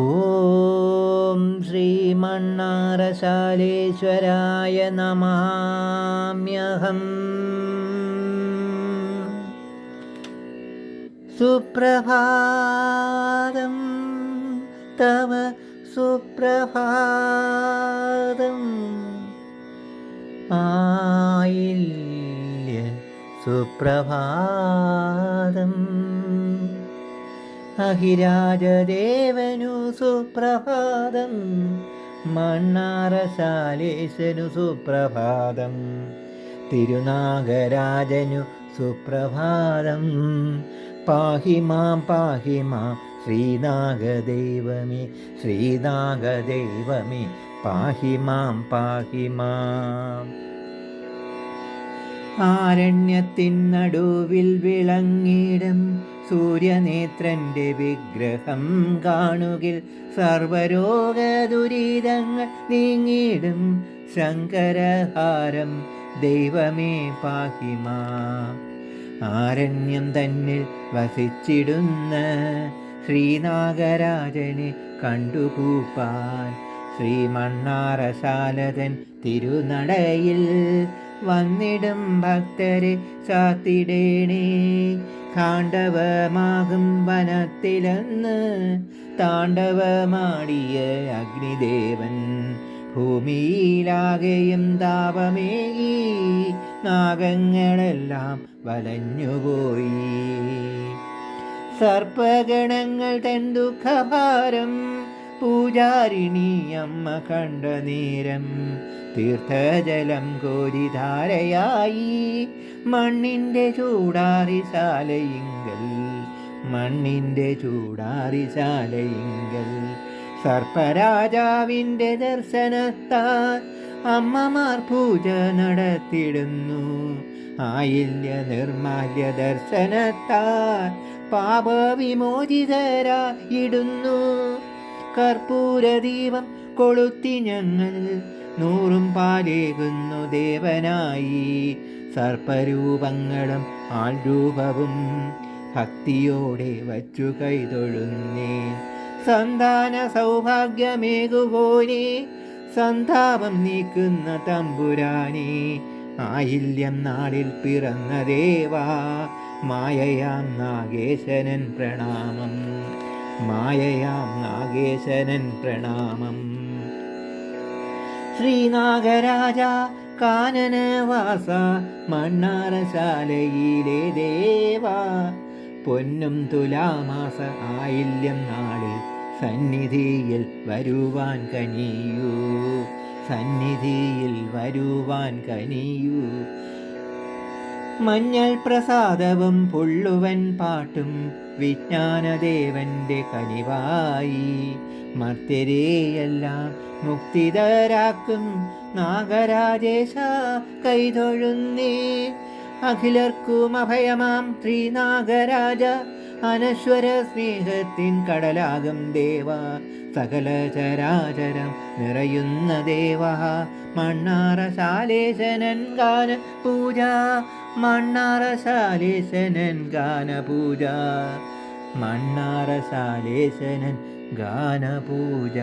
ഓം ശ്രീമണ്ണാറശാലേശ്വരായ നമാമ്യഹം. സുപ്രഭാതം തവ സുപ്രഭാതം, ആയില്യ സുപ്രഭാതം, അഹിരാജദേവനു സുപ്രഭാതം, മണ്ണാറശാലേശനു സുപ്രഭാതം, തിരുനാഗരാജനു സുപ്രഭാതം. പാഹി മാം ശ്രീനാഗദൈവമേ, ശ്രീനാഗദൈവമേ, പാഹി മാം. ആരണ്യത്തിനടുവിൽ വിളങ്ങിടും സൂര്യനേത്രന്റെ വിഗ്രഹം കാണുകിൽ സർവരോഗ ദുരിതങ്ങൾ നീങ്ങിടും ശങ്കരഹാരം ദൈവമേ പാഹി മാം. ആരണ്യം തന്നിൽ വസിച്ചിടുന്ന ശ്രീനാഗരാജനെ കണ്ടുകൂപ്പാൻ ശ്രീമണ്ണാറശാലതൻ തിരുനടയിൽ വന്നിടും ഭക്തരെ ചാത്തിടേണേ. കാണ്ഡവമാകും വനത്തിലെന്ന് താണ്ഡവമാടിയ അഗ്നിദേവൻ ഭൂമിയിലാകെയും താപമേകി നാഗങ്ങളെല്ലാം വലഞ്ഞുപോയി. സർപ്പഗണങ്ങൾ തൻ ദുഃഖഭാരം പൂജാരിണി അമ്മ കണ്ട നേരം തീർത്ഥജലം കോരിധാരയായി മണ്ണിൻ്റെ ചൂടാറിശാലയിങ്കൽ, മണ്ണിൻ്റെ ചൂടാറിശാലയിങ്കൽ. സർപ്പരാജാവിൻ്റെ ദർശനത്താൽ അമ്മമാർ പൂജ നടത്തിടുന്നു. ആയില്യ നിർമാല്യ ദർശനത്താൽ പാപവിമോചിതരായിടുന്നു. കർപ്പൂരദീപം കൊളുത്തി ഞങ്ങൾ 100 പാലേകുന്നു ദേവനായി. സർപ്പരൂപങ്ങളും ആൾരൂപവും ഭക്തിയോടെ വച്ചു കൈതൊഴുന്നേ. സന്താന സൗഭാഗ്യമേകുപോനെ, സന്താപം നീക്കുന്ന തമ്പുരാനെ. ആയില്യം നാളിൽ പിറന്ന ദേവാ, മായയാം നാഗേശനൻ പ്രണാമം, മായയാം നാഗേശനൻ പ്രണാമം. ശ്രീനാഗരാജ കാനനവാസ മണ്ണാറശാലയിലെ ദേവാ, പൊന്നും തുലാമാസ ആയില്യം നാളിൽ സന്നിധിയിൽ വരുവാൻ കനിയൂ, സന്നിധിയിൽ വരുവാൻ കനിയൂ. മഞ്ഞൾ പ്രസാദവും പുള്ളുവൻ പാട്ടും വിജ്ഞാനദേവന്റെ കനിവായി മർത്യരെയെല്ലാം മുക്തിതരാക്കും നാഗരാജേശ കൈതൊഴുന്നേ. അഖിലർക്കും അഭയമാം ശ്രീനാഗരാജ, അനശ്വര സ്നേഹത്തിൻ കടലാകും ദേവ, സകല ചരാചരം നിറയുന്ന ദേവ. മണ്ണാറശാലേശനൻ ഗാന പൂജ, മണ്ണാറശാലേശനൻ ഗാന പൂജ, മണ്ണാറശാലേശനൻ ഗാന പൂജ.